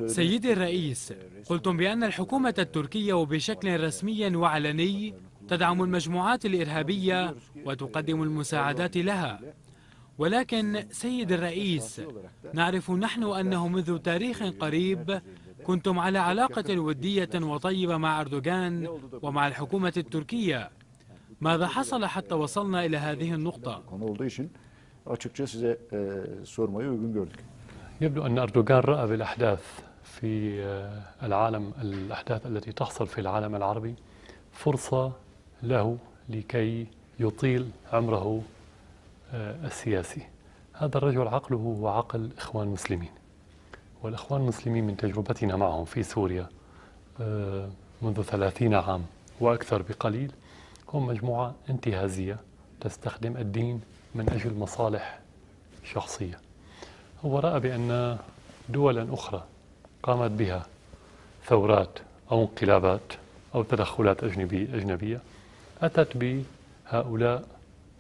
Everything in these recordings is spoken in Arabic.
سيدي الرئيس، قلتم بأن الحكومة التركية وبشكل رسمي وعلني تدعم المجموعات الإرهابية وتقدم المساعدات لها. ولكن سيد الرئيس، نعرف نحن أنه منذ تاريخ قريب كنتم على علاقة ودية وطيبة مع أردوغان ومع الحكومة التركية. ماذا حصل حتى وصلنا إلى هذه النقطة؟ يبدو أن أردوغان رأى بالأحداث في العالم، الأحداث التي تحصل في العالم العربي، فرصة له لكي يطيل عمره السياسي. هذا الرجل عقله هو عقل إخوان مسلمين، والإخوان المسلمين من تجربتنا معهم في سوريا منذ 30 عام وأكثر بقليل هم مجموعة انتهازية تستخدم الدين من أجل مصالح شخصية. هو رأى بأن دولا أخرى قامت بها ثورات أو انقلابات أو تدخلات أجنبية أتت بهؤلاء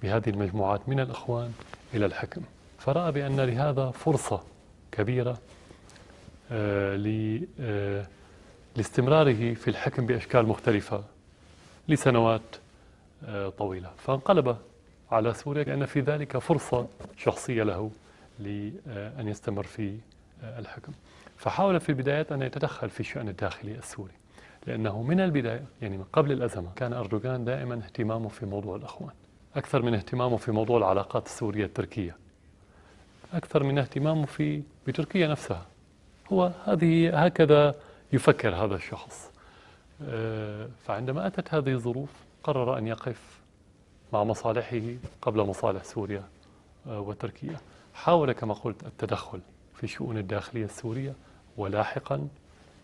بهذه المجموعات من الإخوان إلى الحكم، فرأى بأن لهذا فرصة كبيرة لاستمراره في الحكم بأشكال مختلفة لسنوات طويلة، فانقلب على سوريا كأن في ذلك فرصة شخصية له لأن يستمر في الحكم. فحاول في البدايات أن يتدخل في الشأن الداخلي السوري، لأنه من البداية يعني من قبل الأزمة كان أردوغان دائما اهتمامه في موضوع الإخوان أكثر من اهتمامه في موضوع العلاقات السورية التركية، أكثر من اهتمامه بتركيا نفسها. هو هكذا يفكر هذا الشخص. فعندما أتت هذه الظروف قرر أن يقف مع مصالحه قبل مصالح سوريا وتركيا. حاول كما قلت التدخل في الشؤون الداخلية السورية، ولاحقا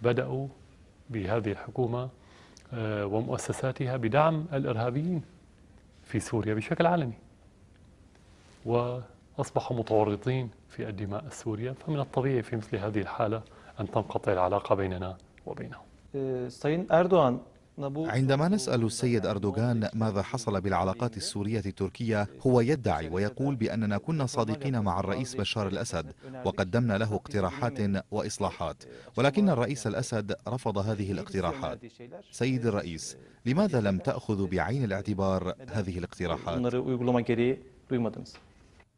بدأوا بهذه الحكومة ومؤسساتها بدعم الإرهابيين في سوريا بشكل علني، وأصبحوا متورطين في الدماء السورية. فمن الطبيعي في مثل هذه الحالة أن تنقطع العلاقة بيننا وبينهم. عندما نسأل السيد أردوغان ماذا حصل بالعلاقات السورية التركية، هو يدعي ويقول بأننا كنا صادقين مع الرئيس بشار الأسد وقدمنا له اقتراحات وإصلاحات، ولكن الرئيس الأسد رفض هذه الاقتراحات. سيد الرئيس، لماذا لم تأخذوا بعين الاعتبار هذه الاقتراحات؟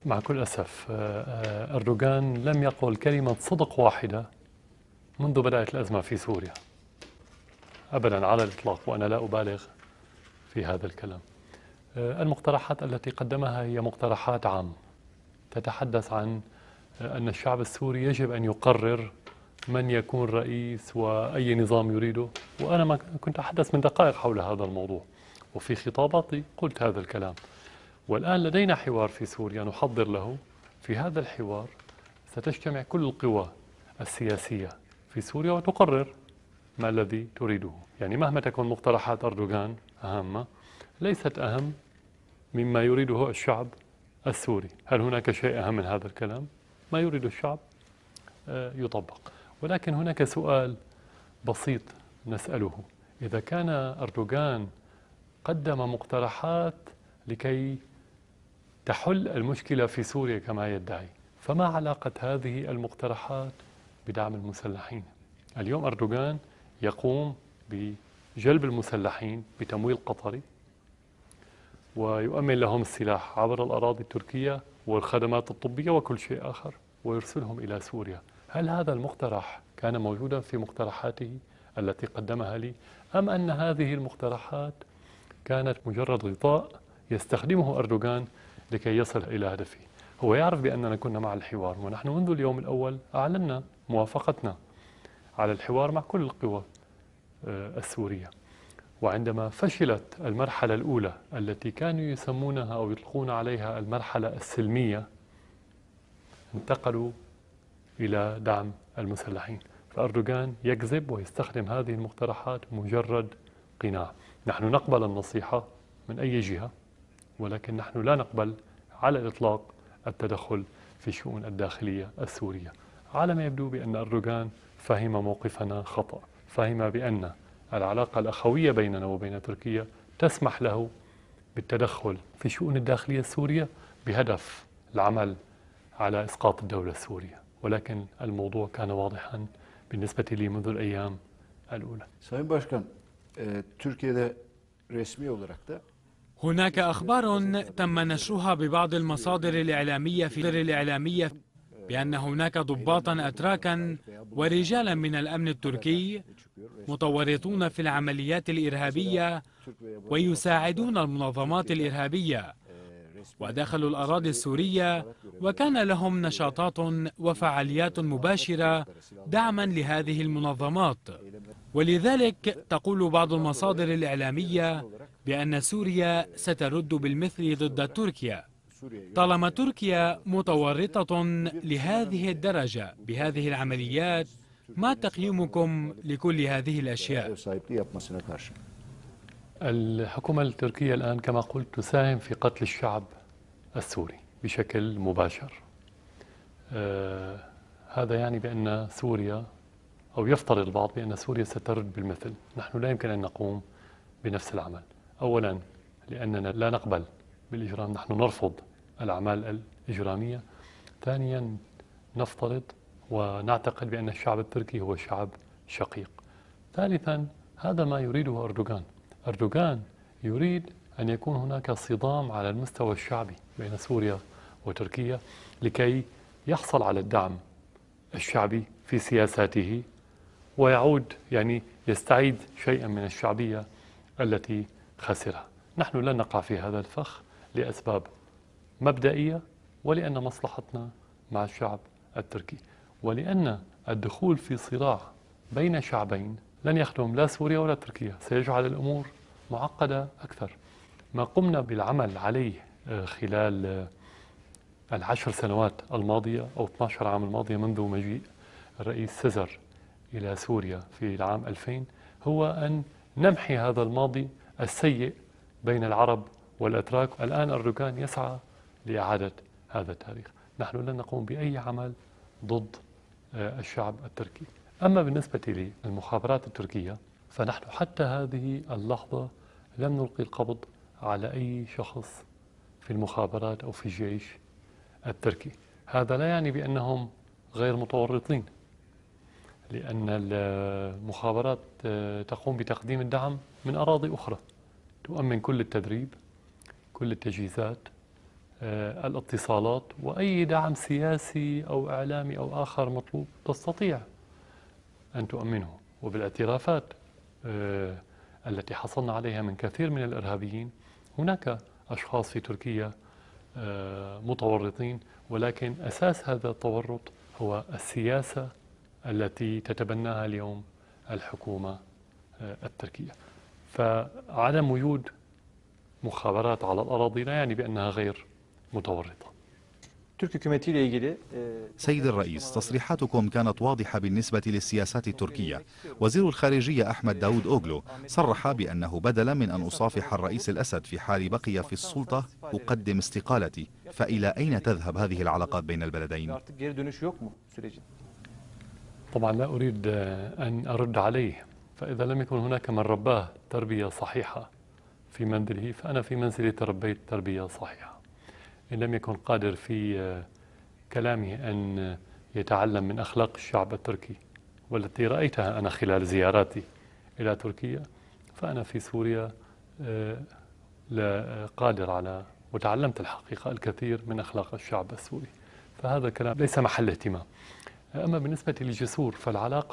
مع كل أسف أردوغان لم يقل كلمة صدق واحدة منذ بدأت الأزمة في سوريا أبدا على الإطلاق، وأنا لا أبالغ في هذا الكلام. المقترحات التي قدمها هي مقترحات عامة تتحدث عن أن الشعب السوري يجب أن يقرر من يكون رئيس وأي نظام يريده، وأنا ما كنت أتحدث من دقائق حول هذا الموضوع، وفي خطاباتي قلت هذا الكلام. والآن لدينا حوار في سوريا نحضر له. في هذا الحوار ستجتمع كل القوى السياسية في سوريا وتقرر ما الذي تريده. يعني مهما تكون مقترحات أردوغان أهم، ليست أهم مما يريده الشعب السوري. هل هناك شيء أهم من هذا الكلام؟ ما يريد الشعب يطبق. ولكن هناك سؤال بسيط نسأله: إذا كان أردوغان قدم مقترحات لكي تحل المشكلة في سوريا كما يدعي، فما علاقة هذه المقترحات بدعم المسلحين؟ اليوم أردوغان يقوم بجلب المسلحين بتمويل قطري ويؤمن لهم السلاح عبر الأراضي التركية والخدمات الطبية وكل شيء آخر ويرسلهم إلى سوريا. هل هذا المقترح كان موجودا في مقترحاته التي قدمها لي، أم أن هذه المقترحات كانت مجرد غطاء يستخدمه أردوغان لكي يصل إلى هدفه؟ هو يعرف بأننا كنا مع الحوار، ونحن منذ اليوم الأول أعلنا موافقتنا على الحوار مع كل القوى السورية. وعندما فشلت المرحلة الأولى التي كانوا يسمونها أو يطلقون عليها المرحلة السلمية، انتقلوا إلى دعم المسلحين. فأردوغان يكذب ويستخدم هذه المقترحات مجرد قناع. نحن نقبل النصيحة من أي جهة، ولكن نحن لا نقبل على الإطلاق التدخل في الشؤون الداخلية السورية. على ما يبدو بأن أردوغان فهم موقفنا خطأ، فهم بأن العلاقة الأخوية بيننا وبين تركيا تسمح له بالتدخل في الشؤون الداخلية السورية بهدف العمل على إسقاط الدولة السورية. ولكن الموضوع كان واضحا بالنسبة لي منذ الأيام الأولى. Sayın Başkan, Türkiye'de resmi olarak da هناك أخبار تم نشرها ببعض المصادر الإعلامية بأن هناك ضباطا أتراكا ورجالا من الأمن التركي متورطون في العمليات الإرهابية ويساعدون المنظمات الإرهابية ودخلوا الأراضي السورية، وكان لهم نشاطات وفعاليات مباشرة دعما لهذه المنظمات. ولذلك تقول بعض المصادر الإعلامية بأن سوريا سترد بالمثل ضد تركيا. طالما تركيا متورطة لهذه الدرجة بهذه العمليات، ما تقييمكم لكل هذه الأشياء؟ الحكومة التركية الآن كما قلت تساهم في قتل الشعب السوري بشكل مباشر. هذا يعني بأن سوريا، أو يفترض البعض بأن سوريا سترد بالمثل. نحن لا يمكن أن نقوم بنفس العمل، أولا لأننا لا نقبل بالإجرام، نحن نرفض الأعمال الإجرامية. ثانيا نفترض ونعتقد بأن الشعب التركي هو شعب شقيق. ثالثا هذا ما يريده أردوغان. أردوغان يريد أن يكون هناك صدام على المستوى الشعبي بين سوريا وتركيا لكي يحصل على الدعم الشعبي في سياساته ويعود يستعيد شيئا من الشعبية التي خسرها. نحن لن نقع في هذا الفخ لأسباب مبدئية، ولأن مصلحتنا مع الشعب التركي، ولأن الدخول في صراع بين شعبين لن يخدم لا سوريا ولا تركيا، سيجعل الأمور معقدة أكثر. ما قمنا بالعمل عليه خلال 10 سنوات الماضية أو 12 عام الماضية منذ مجيء الرئيس سيزر إلى سوريا في العام 2000 هو أن نمحي هذا الماضي السيء بين العرب والأتراك. الآن أردوغان يسعى لإعادة هذا التاريخ. نحن لن نقوم بأي عمل ضد الشعب التركي. أما بالنسبة للمخابرات التركية فنحن حتى هذه اللحظة لم نلقي القبض على أي شخص في المخابرات أو في الجيش التركي. هذا لا يعني بأنهم غير متورطين، لأن المخابرات تقوم بتقديم الدعم من أراضي أخرى، تؤمن كل التدريب، كل التجهيزات، الاتصالات، وأي دعم سياسي أو إعلامي أو آخر مطلوب تستطيع أن تؤمنه. وبالاعترافات التي حصلنا عليها من كثير من الإرهابيين، هناك أشخاص في تركيا متورطين، ولكن أساس هذا التورط هو السياسة التي تتبناها اليوم الحكومة التركية. فعدم وجود مخابرات على الأراضي لا يعني بأنها غير متورطة. سيد الرئيس، تصريحاتكم كانت واضحة بالنسبة للسياسات التركية. وزير الخارجية أحمد داود أوغلو صرح بأنه بدلا من أن أصافح الرئيس الأسد في حال بقي في السلطة أقدم استقالتي. فإلى أين تذهب هذه العلاقات بين البلدين؟ طبعا لا أريد أن أرد عليه، فإذا لم يكن هناك من رباه تربية صحيحة في منزله فأنا في منزلي تربيت تربية صحيحة. إن لم يكن قادر في كلامه أن يتعلم من أخلاق الشعب التركي والتي رأيتها أنا خلال زياراتي إلى تركيا، فأنا في سوريا لا قادر على، وتعلمت الحقيقة الكثير من أخلاق الشعب السوري، فهذا كلام ليس محل اهتمام. أما بالنسبة للجسور فالعلاقة